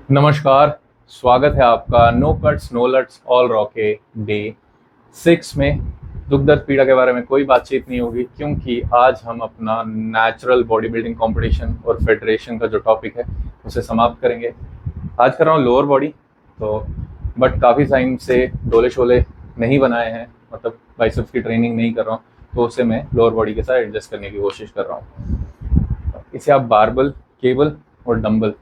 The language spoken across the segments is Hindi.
नमस्कार। स्वागत है आपका no cuts no luts all raw के डे 6 में। दुख दर्द पीड़ा के बारे में कोई बातचीत नहीं होगी क्योंकि आज हम अपना नेचुरल बॉडी बिल्डिंग कॉम्पिटिशन और फेडरेशन का जो टॉपिक है उसे समाप्त करेंगे। आज कर रहा हूँ लोअर बॉडी तो बट काफ़ी टाइम से डोले शोले नहीं बनाए हैं, मतलब बाइसेप्स की ट्रेनिंग नहीं कर रहा हूँ, तो उसे मैं लोअर बॉडी के साथ एडजस्ट करने की कोशिश कर रहा हूँ। इसे आप बारबल, केबल और डंबल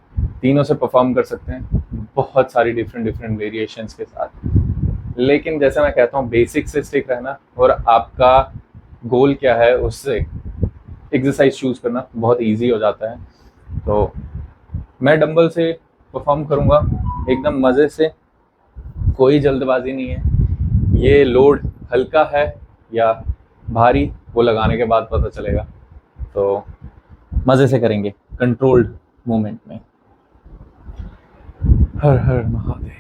तीनों से परफॉर्म कर सकते हैं, बहुत सारी डिफरेंट डिफरेंट वेरिएशंस के साथ। लेकिन जैसे मैं कहता हूँ बेसिक से स्टिक रहना और आपका गोल क्या है उससे एक्सरसाइज चूज करना बहुत इजी हो जाता है। तो मैं डंबल से परफॉर्म करूँगा एकदम मज़े से, कोई जल्दबाजी नहीं है। ये लोड हल्का है या भारी वो लगाने के बाद पता चलेगा, तो मज़े से करेंगे कंट्रोल्ड मूवमेंट में। हर हर महादेव।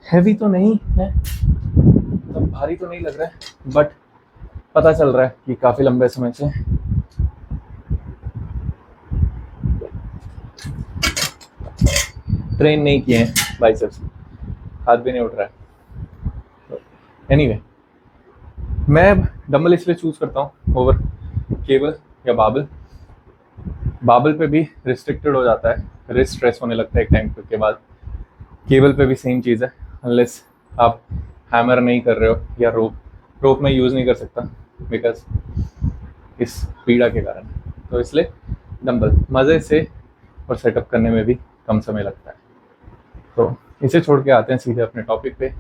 हैवी तो नहीं है, तो भारी तो नहीं लग रहा है, बट पता चल रहा है कि काफ़ी लंबे समय से ट्रेन नहीं किए हैं बाइसेप्स, हाथ भी नहीं उठ रहा है। एनीवे, मैं डंबल इसलिए चूज करता हूँ ओवर केबल या बाबल। बाबल पे भी रिस्ट्रिक्टेड हो जाता है, रिस्ट स्ट्रेस होने लगता है एक टाइम के बाद। केबल पे भी सेम चीज़ है, अनलेस आप हैमर नहीं कर रहे हो या रोप में यूज़ नहीं कर सकता बिकॉज इस पीड़ा के कारण। तो इसलिए डंबल मज़े से और सेटअप करने में भी कम समय लगता है। तो इसे छोड़ के आते हैं सीधे अपने टॉपिक पे,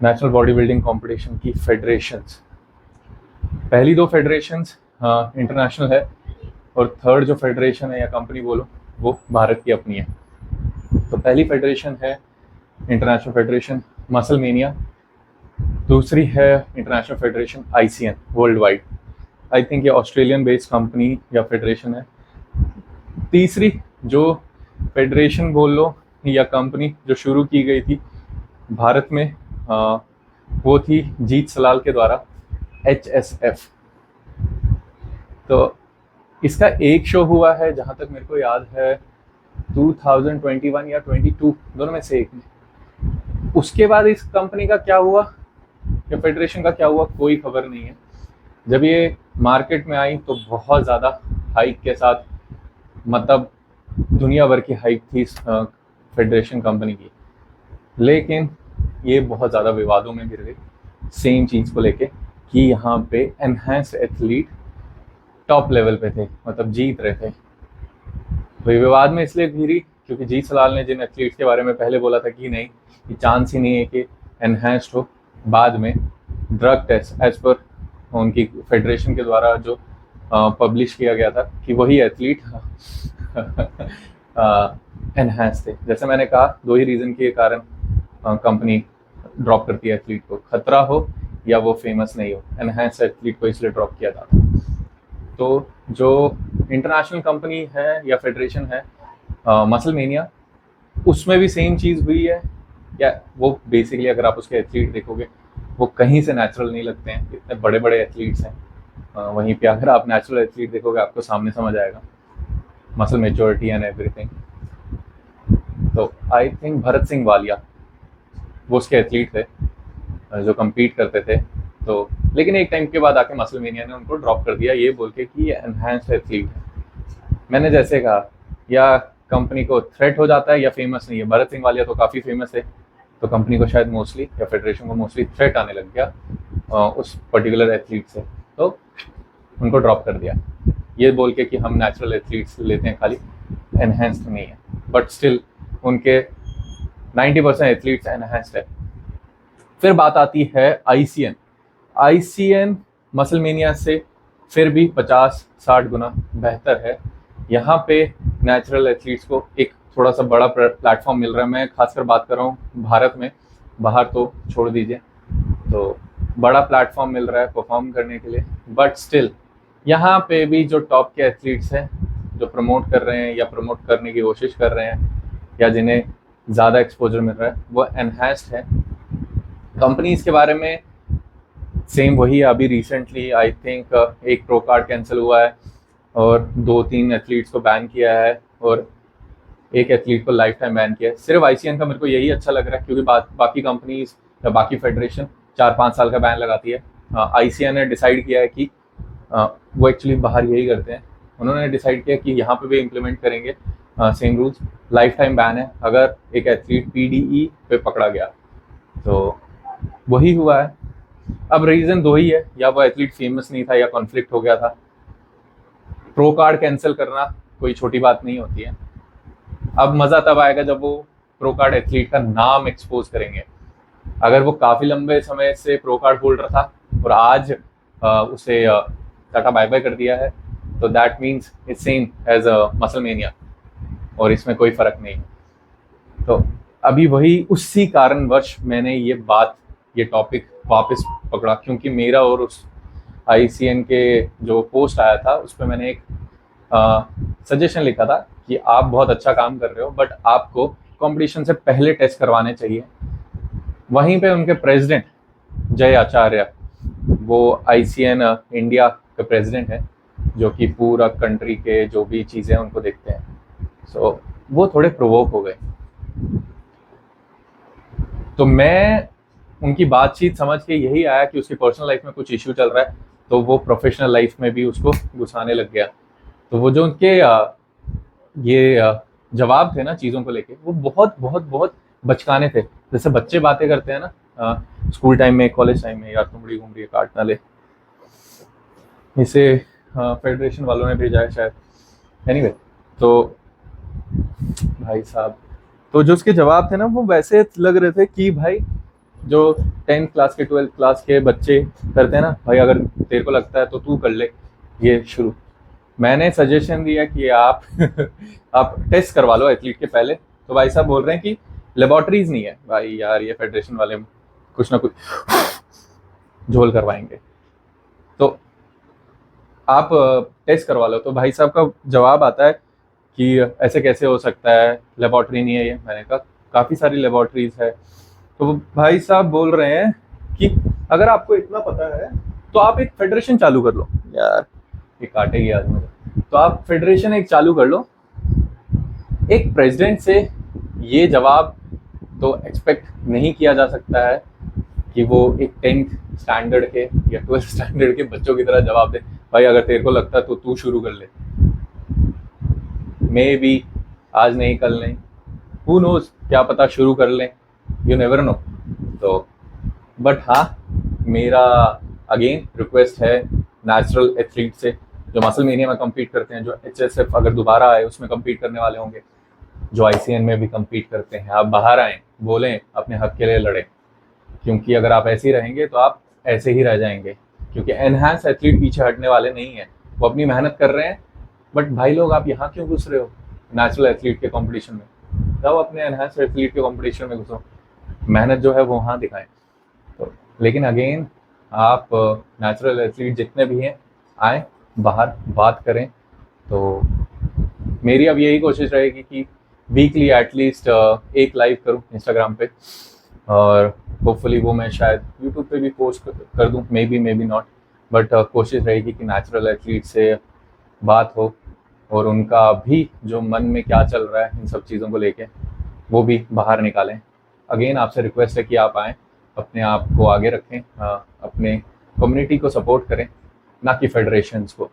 नेशनल बॉडी बिल्डिंग कॉम्पिटिशन की फेडरेशंस। पहली दो फेडरेशंस इंटरनेशनल है और थर्ड जो फेडरेशन है या कंपनी बोलो वो भारत की अपनी है। तो पहली फेडरेशन है इंटरनेशनल फेडरेशन मसल मेनिया, दूसरी है international federation ICN world wide. I think ये ऑस्ट्रेलियन बेस्ड कंपनी या फेडरेशन है। तीसरी जो फेडरेशन बोल लो या कंपनी जो शुरू की गई थी भारत में, वो थी जीत सलाल के द्वारा, HSF। तो इसका एक शो हुआ है जहाँ तक मेरे को याद है 2021 या 22, दोनों में से एक में। उसके बाद इस कंपनी का क्या हुआ या फेडरेशन का क्या हुआ कोई खबर नहीं है। जब ये मार्केट में आई तो बहुत ज़्यादा हाइक के साथ, मतलब दुनिया भर की हाइक थी फेडरेशन कंपनी की, लेकिन ये बहुत ज़्यादा विवादों में गिर गई सेम चीज़ को लेके कि यहाँ पे एनहांस्ड एथलीट टॉप लेवल पे थे, मतलब जीत रहे थे। तो ये विवाद में इसलिए घिरी क्योंकि जीत सलाल ने जिन एथलीट्स के बारे में पहले बोला था कि नहीं, ये चांस ही नहीं है कि एनहांस्ड हो, बाद में ड्रग टेस्ट एज पर उनकी फेडरेशन के द्वारा जो पब्लिश किया गया था कि वही एथलीट एनहांस थे। जैसे मैंने कहा, दो ही रीज़न के कारण कंपनी ड्रॉप करती है एथलीट को, खतरा हो या वो फेमस नहीं हो। एनहांस एथलीट को इसलिए ड्रॉप किया जाता है। तो जो इंटरनेशनल कंपनी है या फेडरेशन है मसल मेनिया, उसमें भी सेम चीज़ हुई है। या वो बेसिकली अगर आप उसके एथलीट देखोगे वो कहीं से नेचुरल नहीं लगते हैं, इतने बड़े बड़े एथलीट्स हैं। वहीं पे अगर आप नेचुरल एथलीट देखोगे आपको सामने समझ आएगा मसल मेजोरिटी एंड एवरीथिंग। तो आई थिंक भरत सिंह वालिया वो उसके एथलीट थे जो कम्पीट करते थे। तो लेकिन एक टाइम के बाद आके मसल मेनिया ने उनको ड्रॉप कर दिया ये बोल के कि ये एनहांस्ड एथलीट है। मैंने जैसे कहा, या कंपनी को थ्रेट हो जाता है या फेमस नहीं है। भरत सिंह वालिया तो काफ़ी फेमस है, तो कंपनी को शायद मोस्टली या फेडरेशन को मोस्टली थ्रेट आने लग गया उस पर्टिकुलर एथलीट से, तो उनको ड्रॉप कर दिया ये बोल के कि हम नेचुरल एथलीट्स लेते हैं, खाली एनहेंस्ड नहीं है। बट स्टिल उनके 90% एथलीट्स एनहांस्ड है। फिर बात आती है आईसीएन। आईसीएन मसल मेनिया से फिर भी 50-60 गुना बेहतर है। यहाँ पे नेचुरल एथलीट्स को एक थोड़ा सा बड़ा प्लेटफॉर्म मिल रहा है। मैं खासकर बात कर रहा हूँ भारत में, बाहर तो छोड़ दीजिए। तो बड़ा प्लेटफॉर्म मिल रहा है परफॉर्म करने के लिए, बट स्टिल यहाँ पे भी जो टॉप के एथलीट्स हैं जो प्रमोट कर रहे हैं या प्रमोट करने की कोशिश कर रहे हैं या जिन्हें ज़्यादा एक्सपोजर मिल रहा है वो एनहांस्ड है। कंपनीज के बारे में सेम वही है। अभी रिसेंटली आई थिंक एक प्रो कार्ड कैंसिल हुआ है और 2-3 एथलीट्स को बैन किया है और एक एथलीट को लाइफ टाइम बैन किया है। सिर्फ आईसीएन का मेरे को यही अच्छा लग रहा है क्योंकि बाकी कंपनीज या बाकी फेडरेशन 4-5 साल का बैन लगाती है। आईसीएन ने डिसाइड किया है कि वो एक्चुअली बाहर यही करते हैं। उन्होंने डिसाइड किया कि यहाँ पे भी इम्प्लीमेंट करेंगे same rules. Life time ban है अगर एक एथलीट पीडीई पे पकड़ा गया, तो वही हुआ है। अब रीज़न दो ही है, या वो एथलीट फेमस नहीं था या कॉन्फ्लिक्ट हो गया था। प्रो कार्ड कैंसिल करना कोई छोटी बात नहीं होती है। अब मज़ा तब आएगा जब वो प्रो कार्ड एथलीट का नाम एक्सपोज करेंगे। अगर वो काफ़ी लंबे समय से प्रो कार्ड होल्डर था और आज उसे टाटा बाय बाय कर दिया है, तो that means it's same as muscle mania और इसमें कोई फ़र्क नहीं। तो अभी वही उसी कारणवश मैंने ये टॉपिक वापस पकड़ा, क्योंकि मेरा और उस आईसीएन के जो पोस्ट आया था उस पर मैंने एक सजेशन लिखा था कि आप बहुत अच्छा काम कर रहे हो बट आपको कंपटीशन से पहले टेस्ट करवाने चाहिए। वहीं पे उनके प्रेसिडेंट जय आचार्य, वो आईसीएन इंडिया के प्रेसिडेंट हैं, जो कि पूरा कंट्री के जो भी चीज़ें उनको देखते हैं। सो वो थोड़े प्रोवोक हो गए। तो मैं उनकी बातचीत समझ के यही आया कि उसकी पर्सनल लाइफ में कुछ इश्यू चल रहा है, तो वो प्रोफेशनल लाइफ में भी उसको घुसाने लग गया। तो वो जो उनके जवाब थे ना चीज़ों को लेके, वो बहुत बहुत बहुत बचकाने थे। जैसे बच्चे बातें करते हैं ना स्कूल टाइम में, कॉलेज टाइम में, यार तुमड़ी घुमड़ी काट ना ले, इसे फेडरेशन वालों ने भेजा है शायद। एनीवे, तो भाई साहब, तो जो उसके जवाब थे ना वो वैसे लग रहे थे कि भाई जो 10th क्लास के 12th क्लास के बच्चे करते हैं ना, भाई अगर तेरे को लगता है तो तू कर ले ये शुरू। मैंने सजेशन दिया कि आप आप टेस्ट करवा लो एथलीट के पहले, तो भाई साहब बोल रहे हैं कि लेबॉर्ट्रीज नहीं है। भाई यार ये फेडरेशन वाले कुछ ना कुछ झोल करवाएंगे, तो आप टेस्ट करवा लो। तो भाई साहब का जवाब आता है कि ऐसे कैसे हो सकता है, लेबॉर्ट्री नहीं है ये। मैंने कहा काफ़ी सारी लेबॉर्ट्रीज है। तो भाई साहब बोल रहे हैं कि अगर आपको इतना पता है तो आप एक फेडरेशन चालू कर लो। यार ये काटेगी आज मुझे। तो आप फेडरेशन एक चालू कर लो। एक प्रेसिडेंट से ये जवाब तो एक्सपेक्ट नहीं किया जा सकता है कि वो एक 10th स्टैंडर्ड के या 12th स्टैंडर्ड के बच्चों की तरह जवाब दे। भाई अगर तेरे को लगता है तो तू शुरू कर ले, मे भी आज नहीं कल नहीं, हु नोज, क्या पता शुरू कर लें, यू नेवर नो। तो बट हाँ, मेरा अगेन रिक्वेस्ट है नेचुरल एथलीट से जो मसल मेनिया में कम्पीट करते हैं, जो एचएसएफ अगर दोबारा आए उसमें कम्पीट करने वाले होंगे, जो आईसीएन में भी कम्पीट करते हैं, आप बाहर आएँ, बोलें, अपने हक के लिए लड़ें। क्योंकि अगर आप ऐसे ही रहेंगे तो आप ऐसे ही रह जाएंगे, क्योंकि एनहांस एथलीट पीछे हटने वाले नहीं हैं, वो अपनी मेहनत कर रहे हैं। बट भाई लोग, आप यहाँ क्यों घुस रहे हो नेचुरल एथलीट के कंपटीशन में? जब अपने एनहांस एथलीट के कंपटीशन में घुसो, मेहनत जो है वो वहाँ दिखाएं। तो लेकिन अगेन, आप नेचुरल एथलीट जितने भी हैं आए, बाहर बात करें। तो मेरी अब यही कोशिश रहेगी कि वीकली एटलीस्ट एक लाइव करूँ इंस्टाग्राम पे, और होपफुली वो मैं शायद यूट्यूब पे भी पोस्ट कर दूँ, मे बी नॉट, बट कोशिश रहेगी कि नेचुरल एथलीट से बात हो और उनका भी जो मन में क्या चल रहा है इन सब चीज़ों को लेके वो भी बाहर निकालें। अगेन आपसे रिक्वेस्ट है कि आप आएँ, अपने आप को आगे रखें, अपने कम्युनिटी को सपोर्ट करें, ना कि फेडरेशंस को,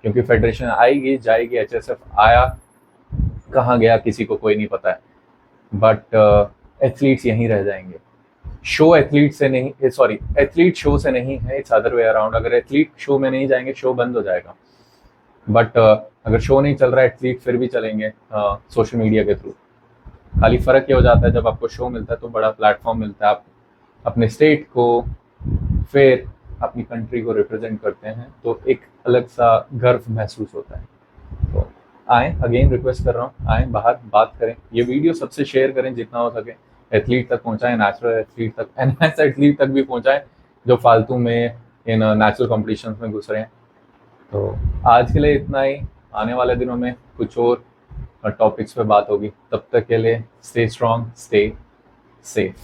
क्योंकि फेडरेशन आएगी जाएगी, एचएसएफ आया कहाँ गया किसी को कोई नहीं पता है, बट एथलीट्स यहीं रह जाएंगे। शो एथलीट से नहीं, सॉरी, एथलीट शो से नहीं है, इट्स अदर वे अराउंड। अगर एथलीट शो में नहीं जाएंगे, शो बंद हो जाएगा। बट अगर शो नहीं चल रहा है, एथलीट फिर भी चलेंगे सोशल मीडिया के थ्रू। खाली फ़र्क ये हो जाता है जब आपको शो मिलता है तो बड़ा प्लेटफॉर्म मिलता है, आप अपने स्टेट को फिर अपनी कंट्री को रिप्रेजेंट करते हैं, तो एक अलग सा गर्व महसूस होता है। तो आएँ, अगेन रिक्वेस्ट कर रहा हूँ, आएँ बाहर बात करें, ये वीडियो सबसे शेयर करें जितना हो सके, एथलीट तक पहुँचाएँ, नेचुरल एथलीट तक, एनहांस एथलीट तक भी पहुँचाएँ जो फालतू में इन नेचुरल कॉम्पिटिशन्स में घुस रहे हैं। तो आज के लिए इतना ही, आने वाले दिनों में कुछ और टॉपिक्स पे बात होगी। तब तक के लिए स्टे स्ट्रॉन्ग, स्टे सेफ।